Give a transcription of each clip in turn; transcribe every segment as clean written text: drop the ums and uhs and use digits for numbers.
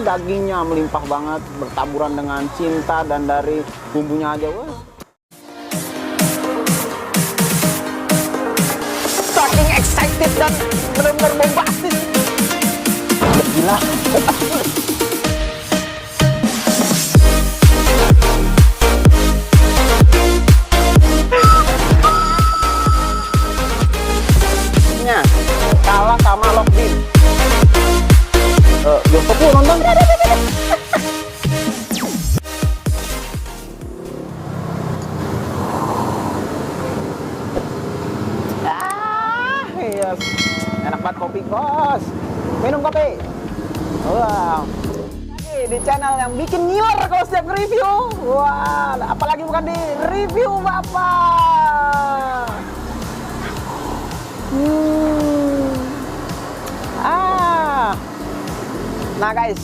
dagingnya melimpah banget, bertaburan dengan cinta dan dari bumbunya aja, wah. Saking excited dan benar-benar bombastis. Gila. Kalah sama Lockbeat. Bioskop lu nonton? Yes. Enak banget kopi, Kos. Minum kopi. Wah. Di channel yang bikin nyiler kalau setiap review. Wah, apalagi bukan di review Bapak. Nah guys,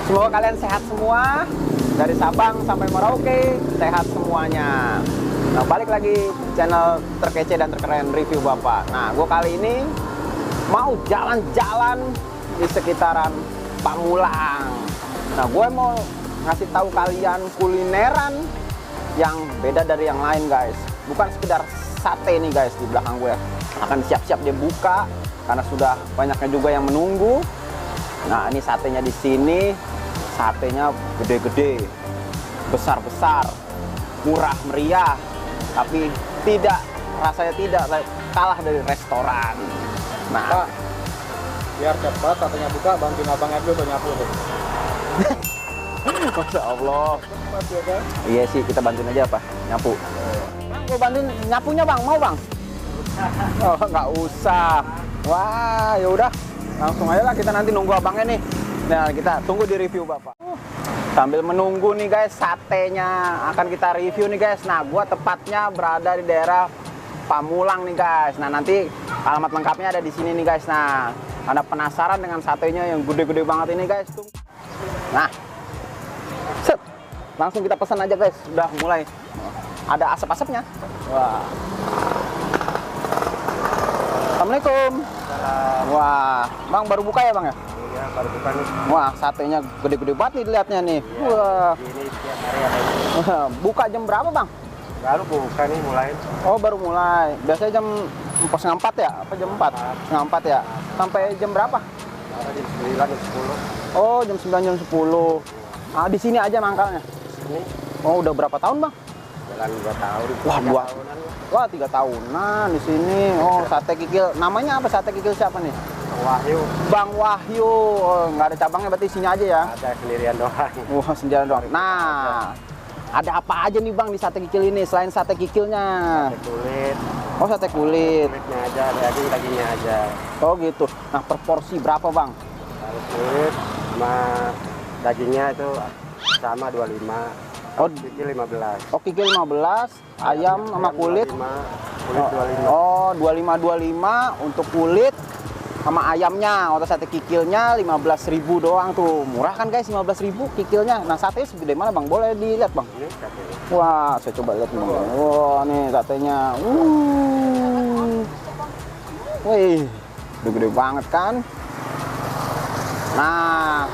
semoga kalian sehat semua, dari Sabang sampai Merauke, sehat semuanya. Nah, balik lagi channel terkece dan terkeren review Bapak. Nah, gue kali ini mau jalan-jalan di sekitaran Pamulang. Nah, gue mau ngasih tahu kalian kulineran yang beda dari yang lain guys. Bukan sekedar sate nih guys, di belakang gue akan siap-siap dia buka karena sudah banyaknya juga yang menunggu. Nah, ini satenya di sini, satenya gede-gede, besar-besar, murah meriah, tapi rasanya tidak kalah dari restoran. Nah, Pak, biar cepat satenya buka, bantuin abangnya dulu tuh nyapu tuh. Masya Allah. Cepat ya kan? Iya sih, kita bantuin aja Pak, nyapu. Bang, gue bantuin nyapunya Bang, mau Bang? Oh, nggak usah. Wah, ya udah. Langsung aja lah, kita nanti nunggu abangnya nih. Nah, kita tunggu di review Bapak. Sambil menunggu nih guys, satenya akan kita review nih guys. Nah, gua tepatnya berada di daerah Pamulang nih guys. Nah, nanti alamat lengkapnya ada di sini nih guys. Nah, Anda penasaran dengan satenya yang gede-gede banget ini guys? Nah, set. Langsung kita pesan aja guys. Udah mulai ada asap-asapnya. Wah. Assalamualaikum. Wah, Bang baru buka ya Bang ya? Iya, baru buka nih. Wah, satenya gede-gede banget nih dilihatnya nih. Iya, Wah. ini setiap hari ada ini. Buka jam berapa Bang? Baru buka nih mulai. Oh, baru mulai. Biasanya jam 3:30 ya? Apa jam 4? 3:30 ya? Sampai jam berapa? Ada jam 9, jam 10. Oh, jam 9, jam 10. Ah, di sini aja mangkalnya? Ini Oh, udah berapa tahun Bang? jalan 2 tahun. Wah, 3 2. tahunan lah. Wah, 3 tahunan di sini. Oh, sate kikil. Namanya apa sate kikil siapa nih? Wahyu. Bang Wahyu. Oh, nggak ada cabangnya berarti sini aja ya? Ada sendirian doang. Wah, sendirian doang. Nah, ada apa aja nih Bang di sate kikil ini selain sate kikilnya? Ada kulit. Oh, sate kulit. Kulitnya aja, dagingnya aja. Oh, gitu. Nah, per porsi berapa Bang? Kalau kulit sama dagingnya itu sama 25. Oh, Kikil 15. oh kikil 15, ayam sama kulit. 25, kulit 25. Oh, 25 untuk kulit sama ayamnya. Atau sate kikilnya 15.000 doang tuh. Murah kan guys, 15.000 kikilnya. Nah, sate segede mana Bang? Boleh dilihat Bang? Ini katanya. Wah, saya coba lihat nih. Wah, nih satenya. Wih, gede banget kan? Nah,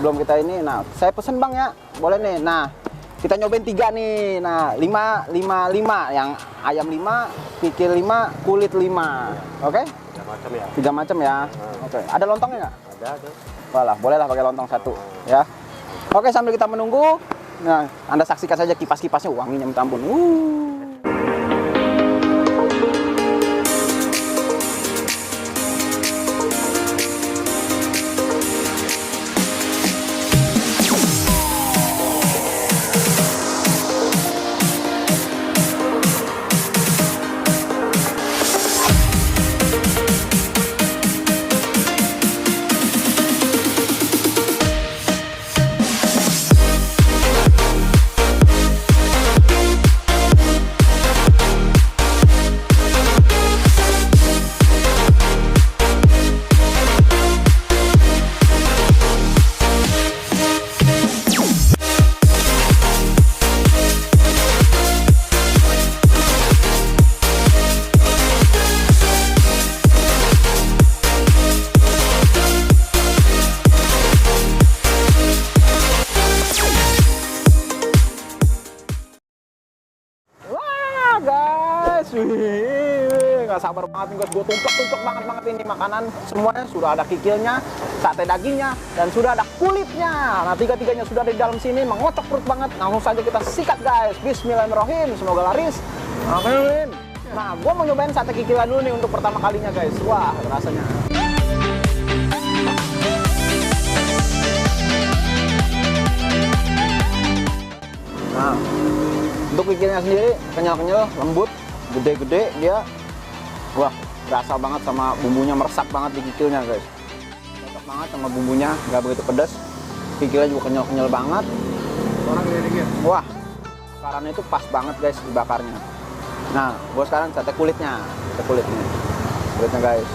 belum kita ini. Nah, saya pesen Bang ya. Boleh nih. Nah, kita nyobain 3 nih. Nah, 5 yang ayam 5, kikil 5, kulit 5. Oke? 3 macam ya. 3 macam ya. Oke. Ada lontongnya nggak? Ada tuh. Walah, bolehlah pakai lontong 1 ya. Oke, sambil kita menunggu. Nah, Anda saksikan saja kipas-kipasnya, wanginya minta ampun. Wih, nggak sabar banget nih guys. Gue tumplek banget ini makanan. Semuanya sudah ada kikilnya, sate dagingnya, dan sudah ada kulitnya. Nah, tiga-tiganya sudah ada di dalam sini, mengocok perut banget. Langsung saja kita sikat guys. Bismillahirrahmanirrahim. Semoga laris. Amin. Nah, gue mau nyobain sate kikilnya dulu nih untuk pertama kalinya guys. Wah, rasanya. Nah, untuk kikilnya sendiri kenyal-kenyal, lembut, gede-gede dia. Wah, berasa banget sama bumbunya, meresap banget di kikilnya guys. Cocok banget sama bumbunya, nggak begitu pedas. Kikilnya juga kenyal-kenyal banget. Orang gede-gede. Wah, bakarannya itu pas banget guys dibakarnya. Nah, gue sekarang sate kulitnya guys.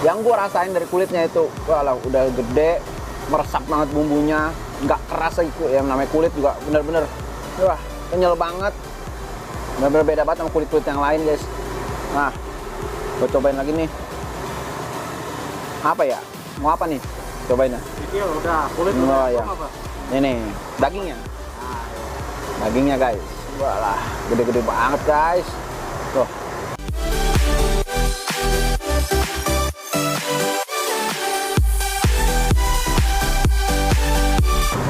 Yang gue rasain dari kulitnya itu, walah udah gede, meresap banget bumbunya, nggak keras lagi. Yang namanya kulit juga bener-bener, wah kenyal banget, bener-bener beda banget sama kulit-kulit yang lain guys. Nah, gue cobain lagi nih. Apa ya? Mau apa nih? Cobain ya. Kikil udah, kulit Oh, udah. ya. Apa? Ini dagingnya, dagingnya guys. Walah, gede-gede banget guys. Tuh.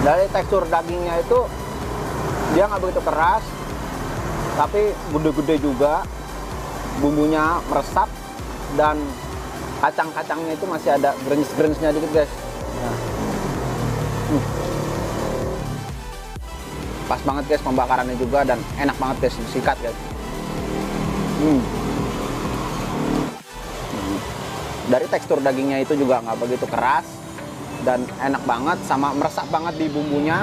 Dari tekstur dagingnya itu dia nggak begitu keras, tapi gede-gede juga, bumbunya meresap, dan kacang-kacangnya itu masih ada grenyes-grenyesnya dikit guys. Nah. Pas banget guys pembakarannya juga, dan enak banget guys disikat guys. Dari tekstur dagingnya itu juga nggak begitu keras dan enak banget, sama meresap banget di bumbunya.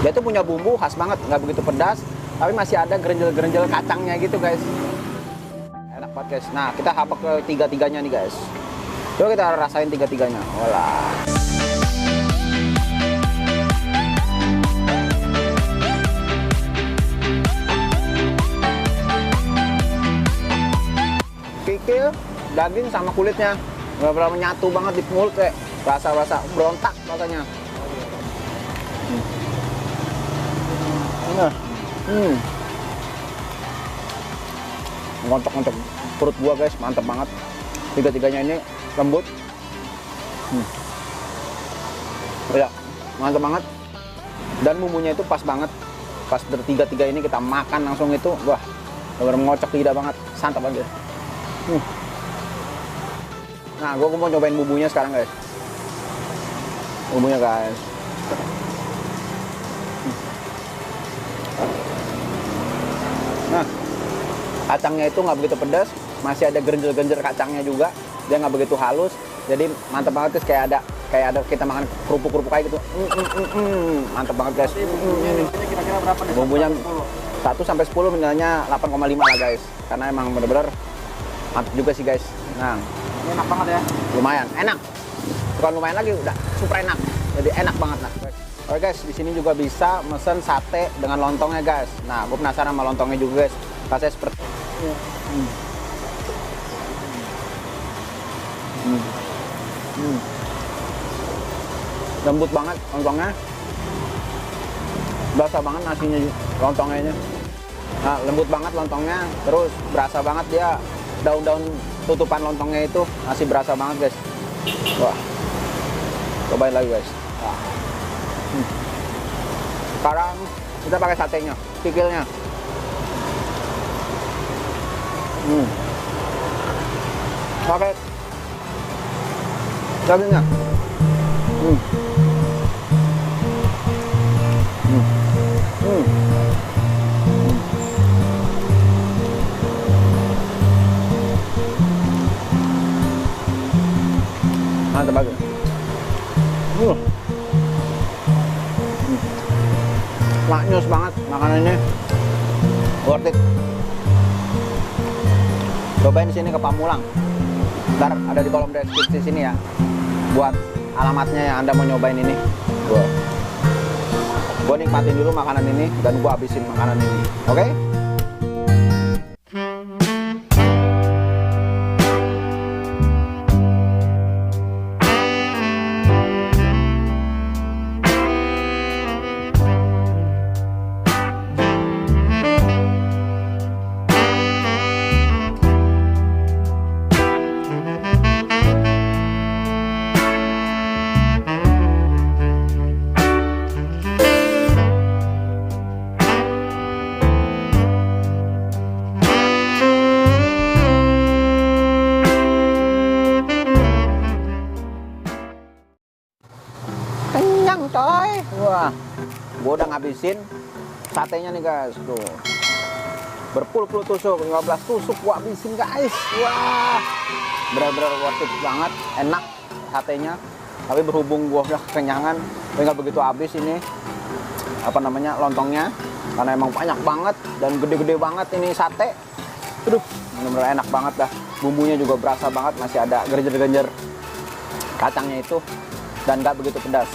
Dia tuh punya bumbu khas banget, nggak begitu pedas, tapi masih ada gerenjel-gerenjel kacangnya gitu guys. Enak banget guys. Nah, kita habak ke tiga-tiganya nih guys. Coba kita rasain tiga-tiganya. Walah. Kikil, daging sama kulitnya benar-benar menyatu banget di mulut kayak rasa-rasa berontak rasanya. Ngontok-ngontok perut gua guys, mantep banget. Tiga-tiganya ini lembut. Ya, mantep banget. Dan bumbunya itu pas banget. Pas bertiga-tiga ini kita makan langsung itu, wah, benar-benar ngocok lidah banget, santap aja. Nah, gue mau nyobain bumbunya sekarang guys. Bumbunya guys. Nah, kacangnya itu nggak begitu pedas, masih ada gerenjel-gerenjel kacangnya juga. Dia nggak begitu halus, jadi mantap banget guys. Kayak ada kita makan kerupuk-kerupuk kayak gitu. Mantap banget guys. Ini kira-kira berapa nih? Bumbunya 1 1 sampai 10 minimalnya 8,5 lah guys. Karena emang bener-bener mantap juga sih guys. Nah, ini enak banget ya. lumayan enak, bukan lumayan lagi, udah super enak, jadi enak banget lah guys. Oke guys, di sini juga bisa mesen sate dengan lontongnya guys. Nah, gue penasaran sama lontongnya juga guys. Rasanya seperti lembut banget lontongnya, berasa banget nasinya, lontongnya ini. Nah, lembut banget lontongnya, terus berasa banget dia daun-daun tutupan lontongnya itu masih berasa banget guys. Wah, cobain lagi guys. Sekarang kita pakai satenya, kikilnya. Pakai dagingnya. Mantap banget. Maknyus banget makanannya. Worth it. Cobain di sini ke Pamulang. Ntar ada di kolom deskripsi sini ya. Buat alamatnya yang Anda mau nyobain ini. Gue nikmatin dulu makanan ini dan gue habisin makanan ini. Oke? habisin satenya nih guys, tuh. Berpuluh-puluh tusuk, 15 tusuk gua habisin guys. Wah, benar-benar worth it banget, enak satenya. Tapi berhubung gua udah kekenyangan, nggak begitu habis ini apa namanya lontongnya, karena emang banyak banget dan gede-gede banget ini sate. Aduh, benar-benar enak banget dah. Bumbunya juga berasa banget, masih ada genjer-genjer kacangnya itu dan nggak begitu pedas.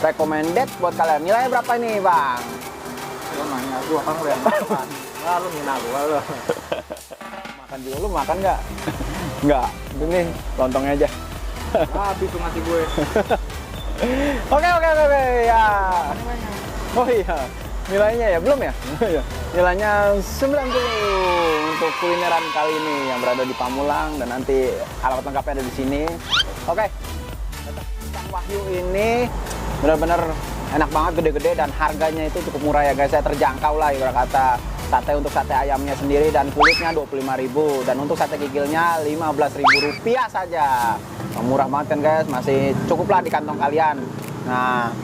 Recommended buat kalian. Nilainya berapa nih bang? Lo nanya gua kan lo yang makan. Wah, lu ngina gua lo. Makan juga lu makan nggak? Nggak. Ini lontongnya aja. Habis tuh ngasih gue. Oke ya. Oh iya. Nilainya ya belum ya? Nilainya 90 untuk kulineran kali ini yang berada di Pamulang dan nanti alamat lengkapnya ada di sini. Oke. Kang Wahyu ini benar-benar enak banget, gede-gede dan harganya itu cukup murah ya guys. Saya terjangkau lah ibarat kata. Sate untuk sate ayamnya sendiri dan kulitnya 25.000 dan untuk sate gigilnya Rp15.000 saja. Murah banget kan guys, masih cukup lah di kantong kalian. Nah,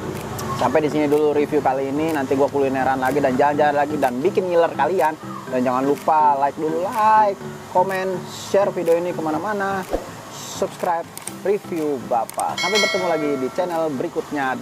sampai di sini dulu review kali ini. Nanti gua kulineran lagi dan jalan-jalan lagi dan bikin ngiler kalian. Dan jangan lupa like, komen, share video ini kemana-mana, subscribe, review Bapak. Sampai bertemu lagi di channel berikutnya.